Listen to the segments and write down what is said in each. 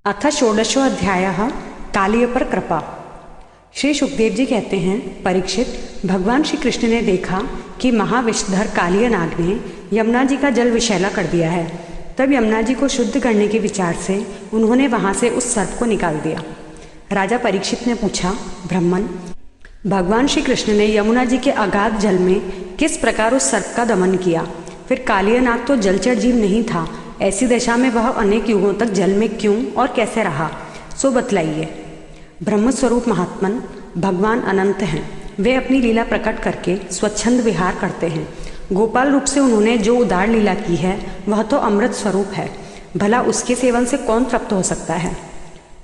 अथ षोडशोऽध्यायः कालिय पर कृपा। श्री सुखदेव जी कहते हैं, परीक्षित, भगवान श्री कृष्ण ने देखा कि महाविषधर कालिय नाग ने यमुना जी का जल विषैला कर दिया है। तब यमुना जी को शुद्ध करने के विचार से उन्होंने वहां से उस सर्प को निकाल दिया। राजा परीक्षित ने पूछा, ब्राह्मण, भगवान श्री कृष्ण ने यमुना जी के अगाध जल में किस प्रकार उस सर्प का दमन किया? फिर कालिय नाग तो जलचर जीव नहीं था, ऐसी दशा में वह अनेक युगों तक जल में क्यों और कैसे रहा, सो बतलाइए। ब्रह्मस्वरूप महात्मन भगवान अनंत हैं। वे अपनी लीला प्रकट करके स्वच्छंद विहार करते हैं। गोपाल रूप से उन्होंने जो उदार लीला की है वह तो अमृत स्वरूप है, भला उसके सेवन से कौन तृप्त हो सकता है?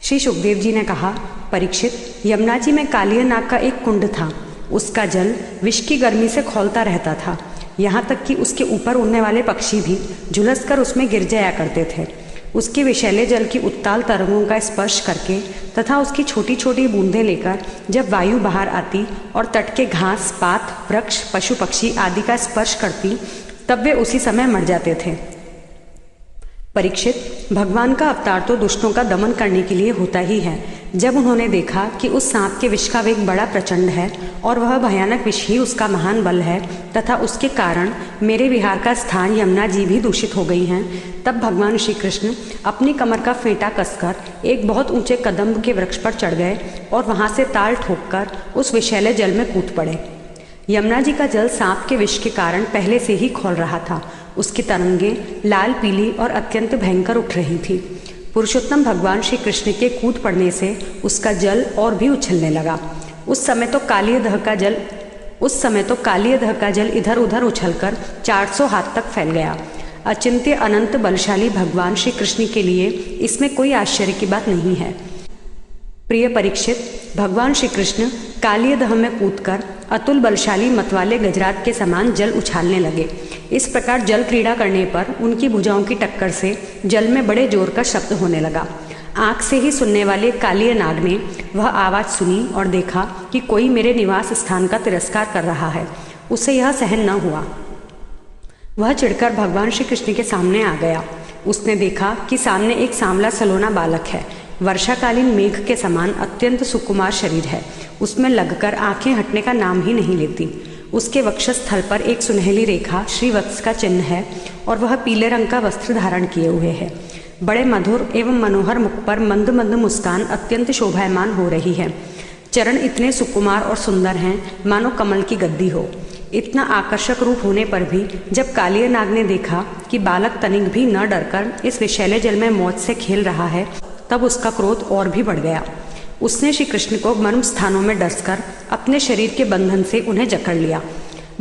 श्री सुखदेव जी ने कहा, परीक्षित, यमुना जी में कालिय नाग का एक कुंड था। उसका जल विष की गर्मी से खौलता रहता था, यहाँ तक कि उसके ऊपर उड़ने वाले पक्षी भी झुलसकर उसमें गिर जाया करते थे। उसके विषैले जल की उत्ताल तरंगों का स्पर्श करके तथा उसकी छोटी छोटी बूंदें लेकर जब वायु बाहर आती और तट के घास, पात, वृक्ष, पशु पक्षी आदि का स्पर्श करती, तब वे उसी समय मर जाते थे। परीक्षित, भगवान का अवतार तो दुष्टों का दमन करने के लिए होता ही है। जब उन्होंने देखा कि उस सांप के विष का वेग बड़ा प्रचंड है और वह भयानक विष ही उसका महान बल है तथा उसके कारण मेरे विहार का स्थान यमुना जी भी दूषित हो गई हैं, तब भगवान श्री कृष्ण अपनी कमर का फेंटा कसकर एक बहुत ऊंचे कदम्ब के वृक्ष पर चढ़ गए और वहां से ताल ठोककर उस विषैले जल में कूद पड़े। यमुना जी का जल सांप के विष के कारण पहले से ही खौल रहा था। उसकी तरंगें लाल, पीली और अत्यंत भयंकर उठ रही थी। पुरुषोत्तम भगवान श्री कृष्ण के कूद पड़ने से उसका जल और भी उछलने लगा। उस समय तो कालिय दह का जल इधर उधर उछलकर 400 हाथ तक फैल गया। अचिंत्य अनंत बलशाली भगवान श्री कृष्ण के लिए इसमें कोई आश्चर्य की बात नहीं है। प्रिय परीक्षित, भगवान श्री कृष्ण कालिय दह में कूदकर अतुल बलशाली मतवाले गजराज के समान जल उछालने लगे। इस प्रकार जल क्रीड़ा करने पर उनकी भुजाओं की टक्कर से जल में बड़े जोर का शब्द होने लगा। आंख से ही सुनने वाले कालिय नाग ने वह आवाज सुनी और देखा कि कोई मेरे निवास स्थान का तिरस्कार कर रहा है। उसे यह सहन न हुआ। वह चिढ़कर भगवान श्री कृष्ण के सामने आ गया। उसने देखा कि सामने एक सांवला सलोना बालक है। वर्षाकालीन मेघ के समान अत्यंत सुकुमार शरीर है। उसमें लगकर आंखें हटने का नाम ही नहीं लेती। उसके वक्षस्थल पर एक सुनहली रेखा श्रीवत्स का चिन्ह है और वह पीले रंग का वस्त्र धारण किए हुए है। बड़े मधुर एवं मनोहर मुख पर मंद मंद मुस्कान अत्यंत शोभायमान हो रही है। चरण इतने सुकुमार और सुंदर हैं मानो कमल की गद्दी हो। इतना आकर्षक रूप होने पर भी जब कालिय नाग ने देखा कि बालक तनिक भी न डरकर इस विषैले जल में मौज से खेल रहा है, तब उसका क्रोध और भी बढ़ गया। उसने श्री कृष्ण को मर्म स्थानों में डसकर अपने शरीर के बंधन से उन्हें जकड़ लिया।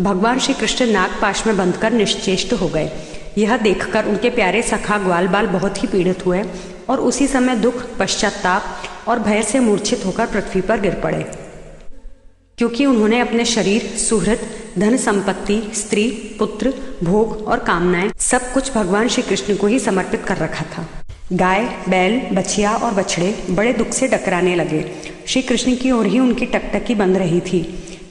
भगवान श्री कृष्ण नागपाश में बंधकर निश्चेष्ट हो गए। यह देखकर उनके प्यारे सखा ग्वाल बाल बहुत ही पीड़ित हुए और उसी समय दुख, पश्चाताप और भय से मूर्छित होकर पृथ्वी पर गिर पड़े, क्योंकि उन्होंने अपने शरीर, सुहृद, धन संपत्ति, स्त्री, पुत्र, भोग और कामनाएं सब कुछ भगवान श्री कृष्ण को ही समर्पित कर रखा था। गाय, बैल, बछिया और बछड़े बड़े दुख से डकराने लगे। श्री कृष्ण की ओर ही उनकी टकटकी बंध रही थी।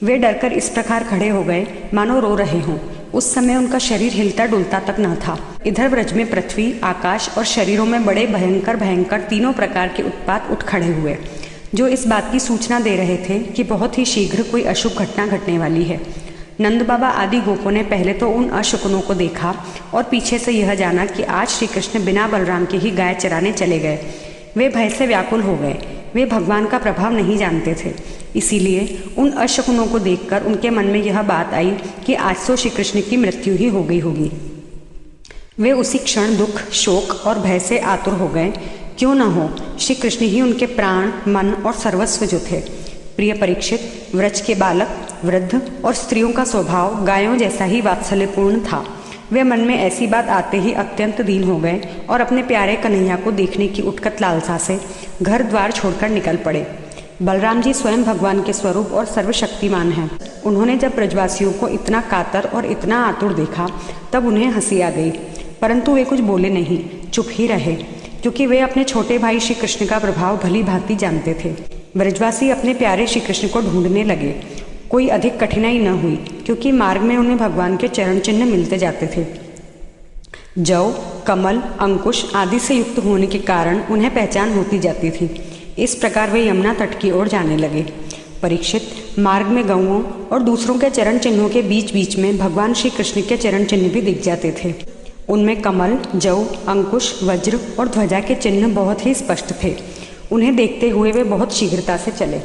वे डरकर इस प्रकार खड़े हो गए मानो रो रहे हों। उस समय उनका शरीर हिलता डुलता तक न था। इधर ब्रज में पृथ्वी, आकाश और शरीरों में बड़े भयंकर भयंकर तीनों प्रकार के उत्पात उठ खड़े हुए, जो इस बात की सूचना दे रहे थे कि बहुत ही शीघ्र कोई अशुभ घटना घटने वाली है। नंद बाबा आदि गोपों ने पहले तो उन अशकुनों को देखा और पीछे से यह जाना कि आज श्री कृष्ण बिना बलराम के ही गाय चराने चले गए। वे भय से व्याकुल हो गए। वे भगवान का प्रभाव नहीं जानते थे, इसीलिए उन अशकुनों को देखकर उनके मन में यह बात आई कि आज तो श्री कृष्ण की मृत्यु ही हो गई होगी। वे उसी क्षण दुख, शोक और भय से आतुर हो गए। क्यों न हो, श्री कृष्ण ही उनके प्राण, मन और सर्वस्व जो थे। प्रिय परीक्षित, व्रज के बालक, वृद्ध और स्त्रियों का स्वभाव गायों जैसा ही वात्सल्यपूर्ण था। वे मन में ऐसी बात आते ही अत्यंत दीन हो गए और अपने प्यारे कन्हैया को देखने की उत्कट लालसा से घर द्वार छोड़कर निकल पड़े। बलराम जी स्वयं भगवान के स्वरूप और सर्वशक्तिमान हैं। उन्होंने जब ब्रजवासियों को इतना कातर और इतना आतुर देखा तब उन्हें हंसी आ गई, परंतु वे कुछ बोले नहीं, चुप ही रहे, क्योंकि वे अपने छोटे भाई श्री कृष्ण का प्रभाव भली भांति जानते थे। ब्रजवासी अपने प्यारे श्री कृष्ण को ढूंढने लगे। कोई अधिक कठिनाई न हुई, क्योंकि मार्ग में उन्हें भगवान के चरण चिन्ह मिलते जाते थे। जौ, कमल, अंकुश आदि से युक्त होने के कारण उन्हें पहचान होती जाती थी। इस प्रकार वे यमुना तट की ओर जाने लगे। परीक्षित, मार्ग में गौओं और दूसरों के चरण चिन्हों के बीच बीच में भगवान श्री कृष्ण के चरण चिन्ह भी दिख जाते थे। उनमें कमल, जौ, अंकुश, वज्र और ध्वजा के चिन्ह बहुत ही स्पष्ट थे। उन्हें देखते हुए वे बहुत शीघ्रता से चले।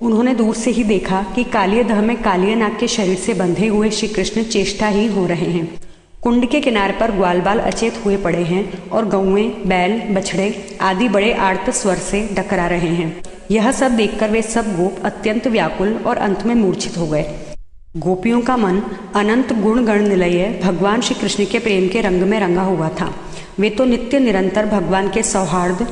उन्होंने दूर से ही देखा कि कालियदह में कालियनाग के शरीर से बंधे हुए श्री कृष्ण चेष्टाहीन हो रहे हैं। कुंड के किनारे पर ग्वाल बाल अचेत हुए पड़े हैं और गौएं, बैल, बछड़े आदि बड़े आर्त स्वर से डकरा रहे हैं। यह सब देखकर वे सब गोप अत्यंत व्याकुल और अंत में मूर्छित हो गए। गोपियों का मन अनंत गुण गण निलय भगवान श्री कृष्ण के प्रेम के रंग में रंगा हुआ था। वे तो नित्य निरंतर भगवान के सौहार्द,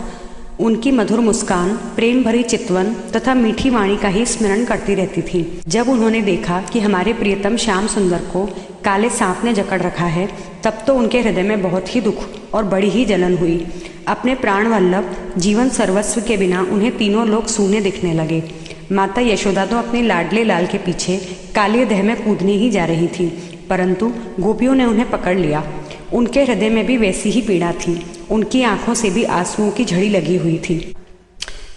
उनकी मधुर मुस्कान, प्रेम भरी चितवन तथा मीठी वाणी का ही स्मरण करती रहती थी। जब उन्होंने देखा कि हमारे प्रियतम श्याम सुंदर को काले सांप ने जकड़ रखा है, तब तो उनके हृदय में बहुत ही दुख और बड़ी ही जलन हुई। अपने प्राण वल्लभ जीवन सर्वस्व के बिना उन्हें तीनों लोग सूने दिखने लगे। माता यशोदा तो अपने लाडले लाल के पीछे कालियदह में कूदने ही जा रही थी, परंतु गोपियों ने उन्हें पकड़ लिया। उनके हृदय में भी वैसी ही पीड़ा थी। उनकी आंखों से भी आंसुओं की झड़ी लगी हुई थी।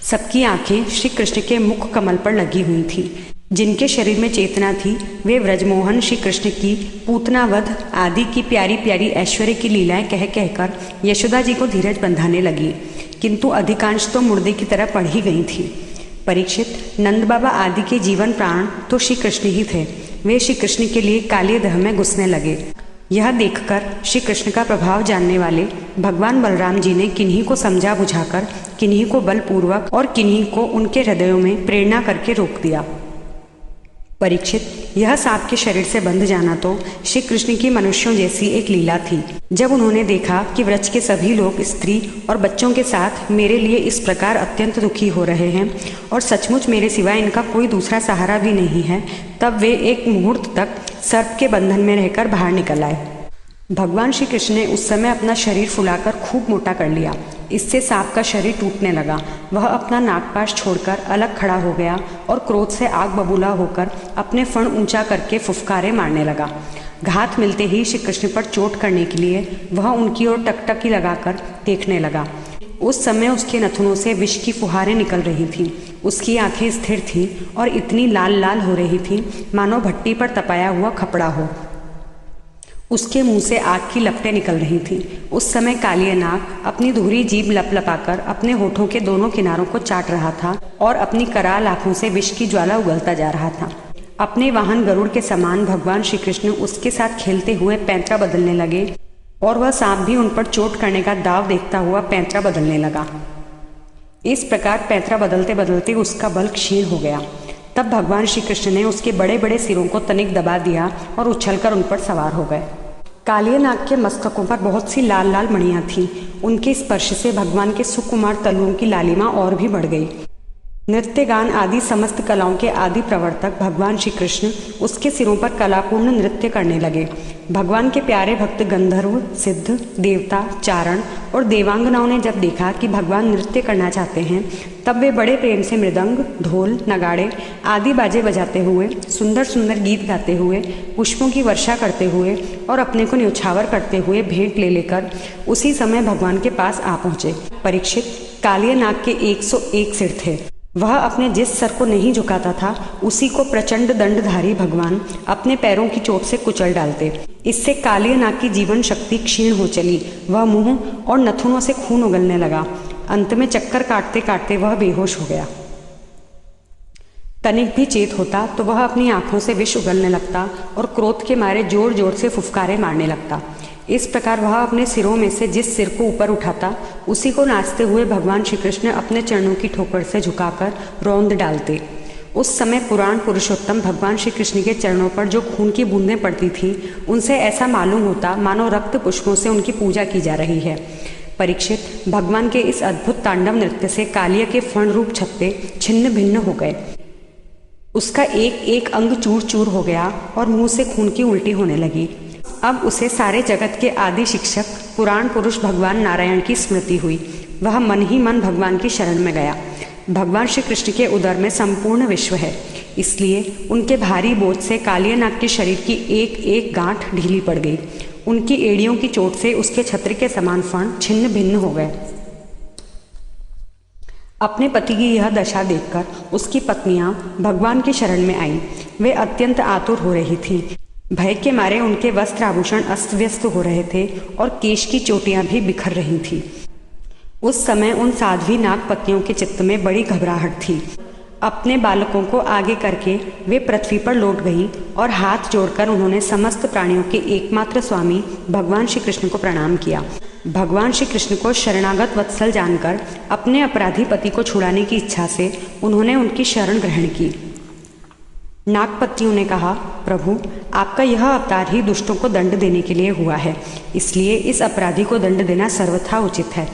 सबकी आंखें श्री कृष्ण के मुख कमल पर लगी हुई थी। जिनके शरीर में चेतना थी वे व्रजमोहन श्री कृष्ण की पूतनावध आदि की प्यारी प्यारी ऐश्वर्य की लीलाएं कह कहकर यशोदा जी को धीरज बंधाने लगी, किंतु अधिकांश तो मुर्दे की तरह पड़ ही गई थी। परीक्षित, नंद बाबा आदि के जीवन प्राण तो श्री कृष्ण ही थे। वे श्री कृष्ण के लिए कालियदह में घुसने लगे। यह देखकर श्री कृष्ण का प्रभाव जानने वाले भगवान बलराम जी ने किन्हीं को समझा बुझाकर, किन्हीं को बलपूर्वक और किन्हीं को उनके हृदयों में प्रेरणा करके रोक दिया। परीक्षित, यह सांप के शरीर से बंध जाना तो श्री कृष्ण की मनुष्यों जैसी एक लीला थी। जब उन्होंने देखा कि व्रज के सभी लोग स्त्री और बच्चों के साथ मेरे लिए इस प्रकार अत्यंत दुखी हो रहे हैं और सचमुच मेरे सिवाय इनका कोई दूसरा सहारा भी नहीं है, तब वे एक मुहूर्त तक सर्प के बंधन में रहकर बाहर निकल आए। भगवान श्री कृष्ण ने उस समय अपना शरीर फुलाकर खूब मोटा कर लिया। इससे सांप का शरीर टूटने लगा। वह अपना नागपाश छोड़कर अलग खड़ा हो गया और क्रोध से आग बबूला होकर अपने फण ऊंचा करके फुफकारे मारने लगा। घात मिलते ही श्री कृष्ण पर चोट करने के लिए वह उनकी ओर टकटकी लगाकर देखने लगा। उस समय उसके नथुनों से विष की फुहारें निकल रही थीं। उसकी आंखें स्थिर थीं और इतनी लाल लाल हो रही थीं मानो भट्टी पर तपाया हुआ खपड़ा हो। उसके मुंह से आग की लपटें निकल रही थीं। उस समय कालियनाग अपनी धुरी जीभ लपलपाकर अपने होठों के दोनों किनारों को चाट रहा था और अपनी कराल आंखों से विष की ज्वाला उगलता जा रहा था। अपने वाहन गरुड़ के समान भगवान श्री कृष्ण उसके साथ खेलते हुए पैंतरा बदलने लगे और वह सांप भी उन पर चोट करने का दाव देखता हुआ पैंतरा बदलने लगा। इस प्रकार पैंतरा बदलते बदलते उसका बल क्षीण हो गया। तब भगवान श्री कृष्ण ने उसके बड़े बड़े सिरों को तनिक दबा दिया और उछलकर उन पर सवार हो गए। कालियनाग के मस्तकों पर बहुत सी लाल लाल मणियां थीं। उनके स्पर्श से भगवान के सुकुमार तलुओं की लालिमा और भी बढ़ गई। नृत्य गान आदि समस्त कलाओं के आदि प्रवर्तक भगवान श्री कृष्ण उसके सिरों पर कलापूर्ण नृत्य करने लगे। भगवान के प्यारे भक्त गंधर्व, सिद्ध, देवता, चारण और देवांगनाओं ने जब देखा कि भगवान नृत्य करना चाहते हैं, तब वे बड़े प्रेम से मृदंग, ढोल, नगाड़े आदि बाजे बजाते हुए, सुंदर सुंदर गीत गाते हुए, पुष्पों की वर्षा करते हुए और अपने को न्यौछावर करते हुए भेंट ले लेकर उसी समय भगवान के पास आ पहुंचे। परीक्षित, कालियनाग के 101 सिर थे। वह अपने जिस सर को नहीं झुकाता था उसी को प्रचंड दंडधारी भगवान अपने पैरों की चोट से कुचल डालते। इससे कालियनाग की जीवन शक्ति क्षीण हो चली। वह मुंह और नथुनों से खून उगलने लगा। अंत में चक्कर काटते काटते वह बेहोश हो गया। तनिक भी चेत होता तो वह अपनी आंखों से विष उगलने लगता और क्रोध के मारे जोर जोर से फुफकारे मारने लगता। इस प्रकार वह अपने सिरों में से जिस सिर को ऊपर उठाता उसी को नाचते हुए भगवान श्री कृष्ण अपने चरणों की ठोकर से झुकाकर रौंद डालते। उस समय पुराण पुरुषोत्तम भगवान श्री कृष्ण के चरणों पर जो खून की बूंदें पड़ती थीं, उनसे ऐसा मालूम होता मानो रक्त पुष्पों से उनकी पूजा की जा रही है। परीक्षित, भगवान के इस अद्भुत तांडव नृत्य से कालिया के फण रूप छत्ते छिन्न भिन्न हो गए। उसका एक एक अंग चूर चूर हो गया और मुंह से खून की उल्टी होने लगी। अब उसे सारे जगत के आदि शिक्षक पुराण पुरुष भगवान नारायण की स्मृति हुई। वह मन ही मन भगवान की शरण में गया। भगवान श्री कृष्ण के उदर में संपूर्ण विश्व है, इसलिए उनके भारी बोझ से कालियनाग के शरीर की एक एक गांठ ढीली पड़ गई। उनकी एड़ियों की चोट से उसके छत्र के समान फण छिन्न भिन्न हो गए। अपने पति की यह दशा देखकर उसकी पत्नियां भगवान की शरण में आईं। वे अत्यंत आतुर हो रही थीं। भय के मारे उनके वस्त्र आभूषण अस्त व्यस्त हो रहे थे और केश की चोटियां भी बिखर रही थीं। उस समय उन साध्वी नागपतियों के चित्त में बड़ी घबराहट थी। अपने बालकों को आगे करके वे पृथ्वी पर लौट गईं और हाथ जोड़कर उन्होंने समस्त प्राणियों के एकमात्र स्वामी भगवान श्री कृष्ण को प्रणाम किया। भगवान श्री कृष्ण को शरणागत वत्सल जानकर अपने अपराधी पति को छुड़ाने की इच्छा से उन्होंने उनकी शरण ग्रहण की। नागपतियों ने कहा, प्रभु, आपका यह अवतार ही दुष्टों को दंड देने के लिए हुआ है, इसलिए इस अपराधी को दंड देना सर्वथा उचित है।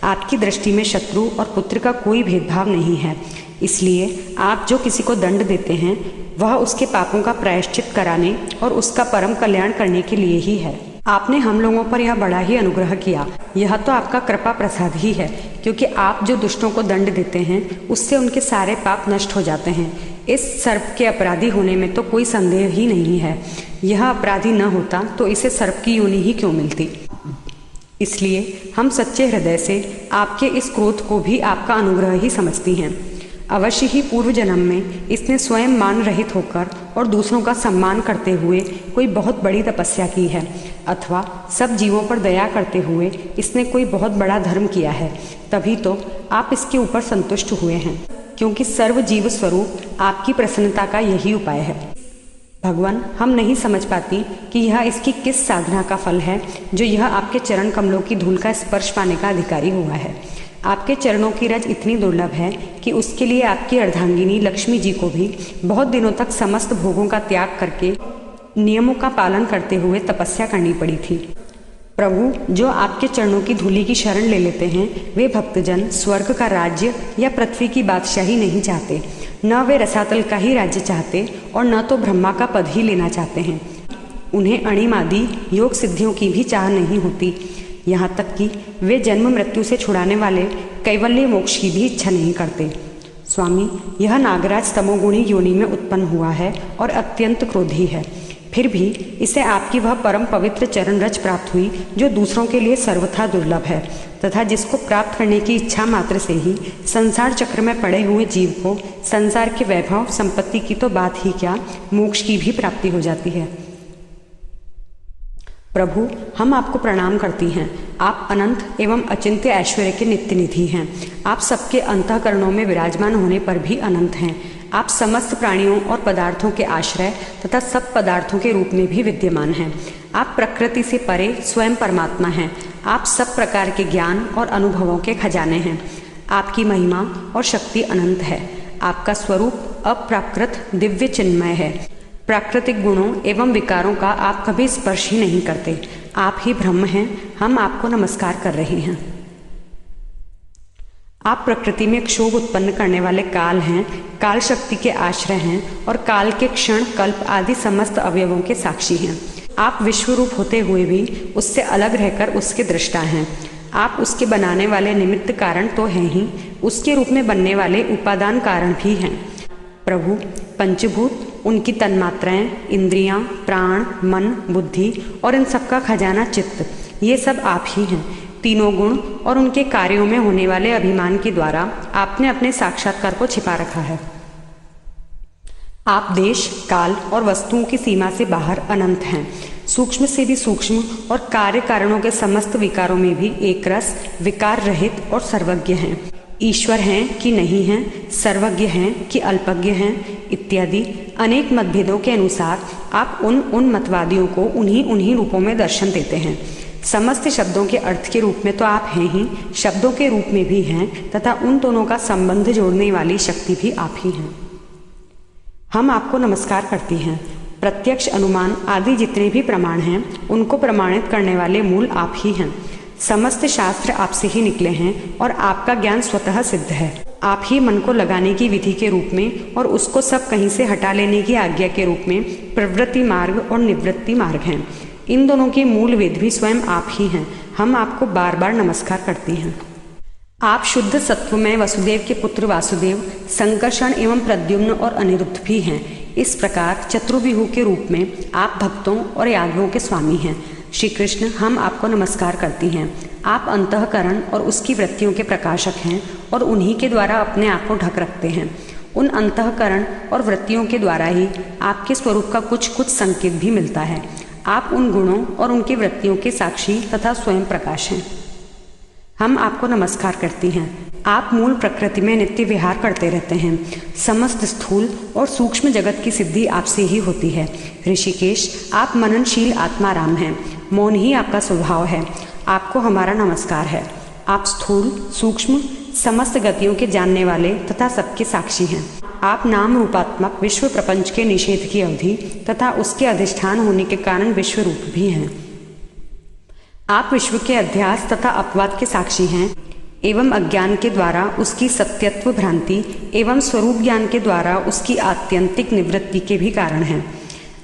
आपकी दृष्टि में शत्रु और पुत्र का कोई भेदभाव नहीं है, इसलिए आप जो किसी को दंड देते हैं वह उसके पापों का प्रायश्चित कराने और उसका परम कल्याण करने के लिए ही है। आपने हम लोगों पर यह बड़ा ही अनुग्रह किया। यह तो आपका कृपा प्रसाद ही है, क्योंकि आप जो दुष्टों को दंड देते हैं उससे उनके सारे पाप नष्ट हो जाते हैं। इस सर्प के अपराधी होने में तो कोई संदेह ही नहीं है। यह अपराधी न होता तो इसे सर्प की योनि ही क्यों मिलती। इसलिए हम सच्चे हृदय से आपके इस क्रोध को भी आपका अनुग्रह ही समझती हैं। अवश्य ही पूर्व जन्म में इसने स्वयं मान रहित होकर और दूसरों का सम्मान करते हुए कोई बहुत बड़ी तपस्या की है, अथवा सब जीवों पर दया करते हुए इसने कोई बहुत बड़ा धर्म किया है। तभी तो आप इसके ऊपर संतुष्ट हुए हैं, क्योंकि सर्व जीव स्वरूप आपकी प्रसन्नता का यही उपाय है। भगवान, हम नहीं समझ पाती कि यह इसकी किस साधना का फल है जो यह आपके चरण कमलों की धूल का स्पर्श पाने का अधिकारी हुआ है। आपके चरणों की रज इतनी दुर्लभ है कि उसके लिए आपकी अर्धांगिनी लक्ष्मी जी को भी बहुत दिनों तक समस्त भोगों का त्याग करके नियमों का पालन करते हुए तपस्या करनी पड़ी थी। प्रभु, जो आपके चरणों की धूलि की शरण ले लेते हैं वे भक्तजन स्वर्ग का राज्य या पृथ्वी की बादशाही नहीं चाहते, न वे रसातल का ही राज्य चाहते और न तो ब्रह्मा का पद ही लेना चाहते हैं। उन्हें अणिमादि योग सिद्धियों की भी चाह नहीं होती, यहाँ तक कि वे जन्म मृत्यु से छुड़ाने वाले कैवल्य मोक्ष की भी इच्छा नहीं करते। स्वामी, यह नागराज तमोगुणी योनि में उत्पन्न हुआ है और अत्यंत क्रोधी है। फिर भी इसे आपकी वह परम पवित्र चरण रज प्राप्त हुई जो दूसरों के लिए सर्वथा दुर्लभ है, तथा जिसको प्राप्त करने की इच्छा मात्र से ही संसार चक्र में पड़े हुए जीव को संसार के वैभव संपत्ति की तो बात ही क्या, मोक्ष की भी प्राप्ति हो जाती है। प्रभु, हम आपको प्रणाम करती हैं। आप अनंत एवं अचिंत्य ऐश्वर्य के नित्य निधि हैं। आप सबके अंतःकरणों में विराजमान होने पर भी अनंत हैं। आप समस्त प्राणियों और पदार्थों के आश्रय तथा सब पदार्थों के रूप में भी विद्यमान हैं। आप प्रकृति से परे स्वयं परमात्मा हैं। आप सब प्रकार के ज्ञान और अनुभवों के खजाने हैं। आपकी महिमा और शक्ति अनंत है। आपका स्वरूप अप्राकृत दिव्य चिन्मय है। प्राकृतिक गुणों एवं विकारों का आप कभी स्पर्श ही नहीं करते। आप ही ब्रह्म हैं। हम आपको नमस्कार कर रहे हैं। आप प्रकृति में क्षोभ उत्पन्न करने वाले काल हैं, काल शक्ति के आश्रय हैं और काल के क्षण कल्प आदि समस्त अवयवों के साक्षी हैं। आप विश्व रूप होते हुए भी उससे अलग रहकर उसके दृष्टा हैं। आप उसके बनाने वाले निमित्त कारण तो हैं ही, उसके रूप में बनने वाले उपादान कारण भी हैं। प्रभु, पंचभूत, उनकी तन्मात्राएं, इंद्रियां, प्राण, मन, बुद्धि और इन सबका खजाना चित्त, ये सब आप ही हैं। तीनों गुण और उनके कार्यों में होने वाले अभिमान के द्वारा आपने अपने साक्षात्कार को छिपा रखा है। आप देश, काल और वस्तुओं की सीमा से बाहर अनंत हैं। सूक्ष्म से भी सूक्ष्म और कार्य कारणों के समस्त विकारों में भी एक रस, विकार रहित और सर्वज्ञ हैं। ईश्वर हैं कि नहीं हैं, सर्वज्ञ हैं कि अल्पज्ञ हैं, इत्यादि अनेक मतभेदों के अनुसार आप उन मतवादियों को उन्हीं रूपों में दर्शन देते हैं। समस्त शब्दों के अर्थ के रूप में तो आप हैं ही, शब्दों के रूप में भी हैं तथा उन दोनों का संबंध जोड़ने वाली शक्ति भी आप ही हैं। हम आपको नमस्कार करती हैं। प्रत्यक्ष, अनुमान आदि जितने भी प्रमाण हैं उनको प्रमाणित करने वाले मूल आप ही हैं। समस्त शास्त्र आपसे ही निकले हैं और आपका ज्ञान स्वतः सिद्ध है। आप ही मन को लगाने की विधि के रूप में और उसको सब कहीं से हटा लेने की आज्ञा के रूप में प्रवृत्ति मार्ग और निवृत्ति मार्ग हैं। इन दोनों के मूल वेद भी स्वयं आप ही हैं। हम आपको बार बार नमस्कार करती हैं। आप शुद्ध सत्वमय वसुदेव के पुत्र वासुदेव, संकर्षण एवं प्रद्युम्न और अनिरुद्ध भी हैं। इस प्रकार चतुर्व्यूह के रूप में आप भक्तों और यादवों के स्वामी हैं। श्री कृष्ण, हम आपको नमस्कार करती हैं। आप अंतःकरण और उसकी वृत्तियों के प्रकाशक हैं और उन्हीं के द्वारा अपने आप को ढक रखते हैं। उन अंतःकरण और वृत्तियों के द्वारा ही आपके स्वरूप का कुछ कुछ संकेत भी मिलता है। आप उन गुणों और उनकी वृत्तियों के साक्षी तथा स्वयं प्रकाश हैं। हम आपको नमस्कार करती हैं। आप मूल प्रकृति में नित्य विहार करते रहते हैं। समस्त स्थूल और सूक्ष्म जगत की सिद्धि आपसे ही होती है। ऋषिकेश, आप मननशील आत्माराम हैं। मौन ही आपका स्वभाव है। आपको हमारा नमस्कार है। आप स्थूल, सूक्ष्म, समस्त गतियों के जानने वाले तथा सबके साक्षी हैं। आप नाम रूपात्मक विश्व प्रपंच के निषेध की अवधि तथा उसके अधिष्ठान होने के कारण विश्व रूप भी हैं। आप विश्व के अध्यास तथा अपवाद के साक्षी हैं एवं अज्ञान के द्वारा उसकी सत्यत्व भ्रांति एवं स्वरूप ज्ञान के द्वारा उसकी आत्यंतिक निवृत्ति के भी कारण हैं।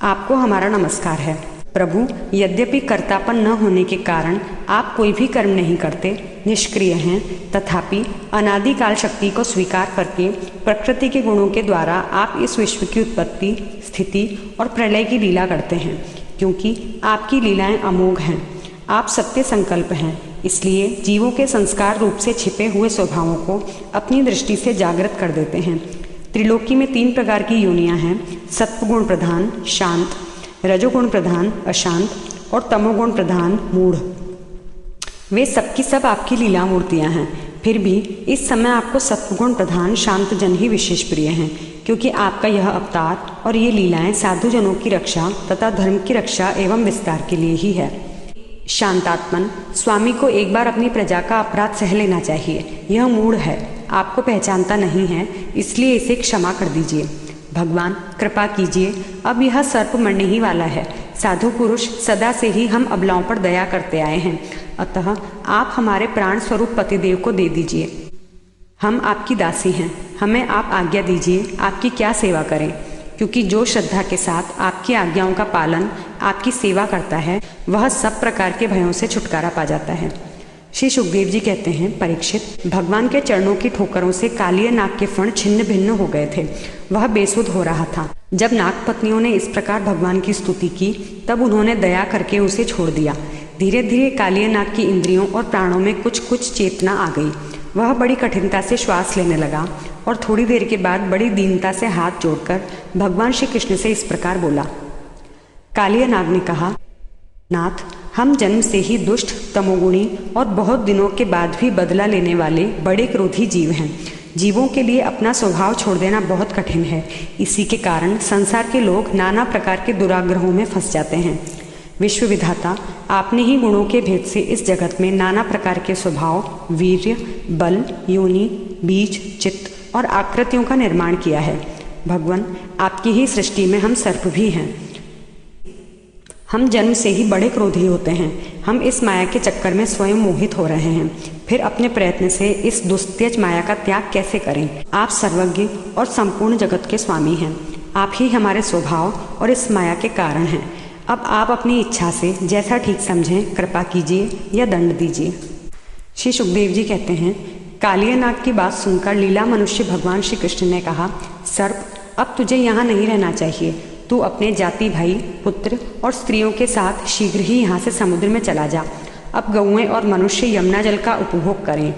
आपको हमारा नमस्कार है। प्रभु, यद्यपि कर्तापन न होने के कारण आप कोई भी कर्म नहीं करते, निष्क्रिय हैं, तथापि अनादिकाल शक्ति को स्वीकार करके प्रकृति के गुणों के द्वारा आप इस विश्व की उत्पत्ति, स्थिति और प्रलय की लीला करते हैं। क्योंकि आपकी लीलाएं अमोघ हैं। आप सत्य संकल्प हैं, इसलिए जीवों के संस्कार रूप से छिपे हुए स्वभावों को अपनी दृष्टि से जागृत कर देते हैं। त्रिलोकी में 3 प्रकार की योनियां हैं: सत्वगुण प्रधान शांत, रजोगुण प्रधान अशांत और तमोगुण प्रधान मूढ़। वे सबकी सब आपकी लीला मूर्तियां हैं। फिर भी इस समय आपको सत्वगुण प्रधान शांत जन ही विशेष प्रिय हैं, क्योंकि आपका यह अवतार और ये लीलाएं साधु जनों की रक्षा तथा धर्म की रक्षा एवं विस्तार के लिए ही है। शांतात्मन, स्वामी को एक बार अपनी प्रजा का अपराध सह लेना चाहिए। यह मूढ़ है, आपको पहचानता नहीं है, इसलिए इसे क्षमा कर दीजिए। भगवान, कृपा कीजिए, अब यह सर्प मरने ही वाला है। साधु पुरुष सदा से ही हम अबलाओं पर दया करते आए हैं, अतः आप हमारे प्राण स्वरूप पतिदेव को दे दीजिए। हम आपकी दासी हैं, हमें आप आज्ञा दीजिए, आपकी क्या सेवा करें, क्योंकि जो श्रद्धा के साथ आपकी आज्ञाओं का पालन, आपकी सेवा करता है, वह सब प्रकार के भयों से छुटकारा पा जाता है। श्री सुखदेव जी कहते हैं, परीक्षित, भगवान के चरणों की ठोकरों से कालिया नाग के फण छिन्न भिन्न हो गए थे। वह बेसुध हो रहा था। जब नाग पत्नियों ने इस प्रकार भगवान की स्तुति की, तब उन्होंने दया करके उसे छोड़ दिया। धीरे धीरे कालिया नाग की इंद्रियों और प्राणों में कुछ कुछ चेतना आ गई। वह बड़ी कठिनता से श्वास लेने लगा और थोड़ी देर के बाद बड़ी दीनता से हाथ जोड़कर भगवान श्री कृष्ण से इस प्रकार बोला। कालिया नाग ने कहा, नाथ, हम जन्म से ही दुष्ट, तमोगुणी और बहुत दिनों के बाद भी बदला लेने वाले बड़े क्रोधी जीव हैं। जीवों के लिए अपना स्वभाव छोड़ देना बहुत कठिन है। इसी के कारण संसार के लोग नाना प्रकार के दुराग्रहों में फंस जाते हैं। विश्व विधाता, आपने ही गुणों के भेद से इस जगत में नाना प्रकार के स्वभाव, वीर्य, बल, योनि, बीज, चित्त और आकृतियों का निर्माण किया है। भगवान, आपकी ही सृष्टि में हम सर्प भी हैं। हम जन्म से ही बड़े क्रोधी होते हैं। हम इस माया के चक्कर में स्वयं मोहित हो रहे हैं। फिर अपने प्रयत्न से इस दुस्त्यज माया का त्याग कैसे करें? आप सर्वज्ञ और संपूर्ण जगत के स्वामी हैं। आप ही हमारे स्वभाव और इस माया के कारण हैं। अब आप अपनी इच्छा से जैसा ठीक समझें कृपा कीजिए या दंड दीजिए। श्री सुखदेव जी कहते हैं, कालिया नाग की बात सुनकर लीला मनुष्य भगवान श्री कृष्ण ने कहा, सर्प, अब तुझे यहाँ नहीं रहना चाहिए। तू अपने जाति भाई, पुत्र और स्त्रियों के साथ शीघ्र ही यहाँ से समुद्र में चला जा। अब गौएं और मनुष्य यमुना जल का उपभोग करें।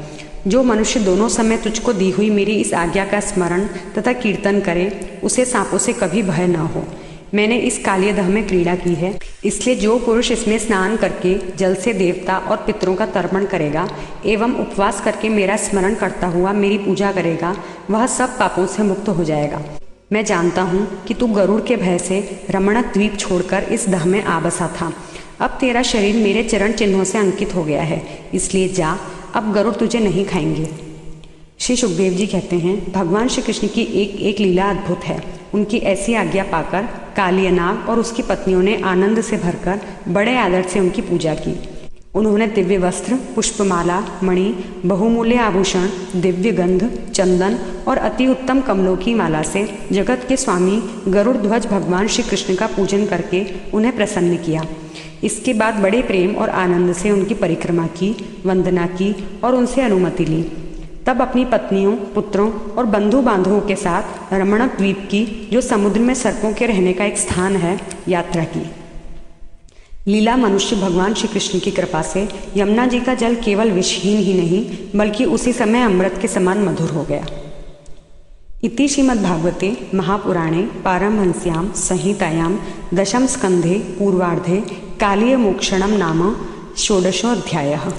जो मनुष्य दोनों समय तुझको दी हुई मेरी इस आज्ञा का स्मरण तथा कीर्तन करे, उसे सांपों से कभी भय न हो। मैंने इस कालियदह में क्रीड़ा की है, इसलिए जो पुरुष इसमें स्नान करके जल से देवता और पितरों का तर्पण करेगा एवं उपवास करके मेरा स्मरण करता हुआ मेरी पूजा करेगा, वह सब पापों से मुक्त हो जाएगा। मैं जानता हूँ कि तू गरुड़ के भय से रमणक द्वीप छोड़कर इस दह में आ बसा था। अब तेरा शरीर मेरे चरण चिन्हों से अंकित हो गया है, इसलिए जा, अब गरुड़ तुझे नहीं खाएंगे। श्री सुखदेव जी कहते हैं, भगवान श्री कृष्ण की एक एक लीला अद्भुत है। उनकी ऐसी आज्ञा पाकर कालिया नाग और उसकी पत्नियों ने आनंद से भरकर बड़े आदर से उनकी पूजा की। उन्होंने दिव्य वस्त्र, पुष्पमाला, मणि, बहुमूल्य आभूषण, दिव्य गंध, चंदन और अति उत्तम कमलों की माला से जगत के स्वामी गरुड़ ध्वज भगवान श्री कृष्ण का पूजन करके उन्हें प्रसन्न किया। इसके बाद बड़े प्रेम और आनंद से उनकी परिक्रमा की, वंदना की और उनसे अनुमति ली। तब अपनी पत्नियों, पुत्रों और बंधु बांधवों के साथ रमणक द्वीप की, जो समुद्र में सर्पों के रहने का एक स्थान है, यात्रा की। लीला मनुष्य भगवान श्री कृष्ण की कृपा से यमुना जी का जल केवल विषहीन ही नहीं बल्कि उसी समय अमृत के समान मधुर हो गया। इति श्रीमद्भागवते महापुराणे पारमहंस्यां संहितायां दशम स्कंधे पूर्वार्धे कालीय मोक्षणम नाम षोडशोऽध्यायः।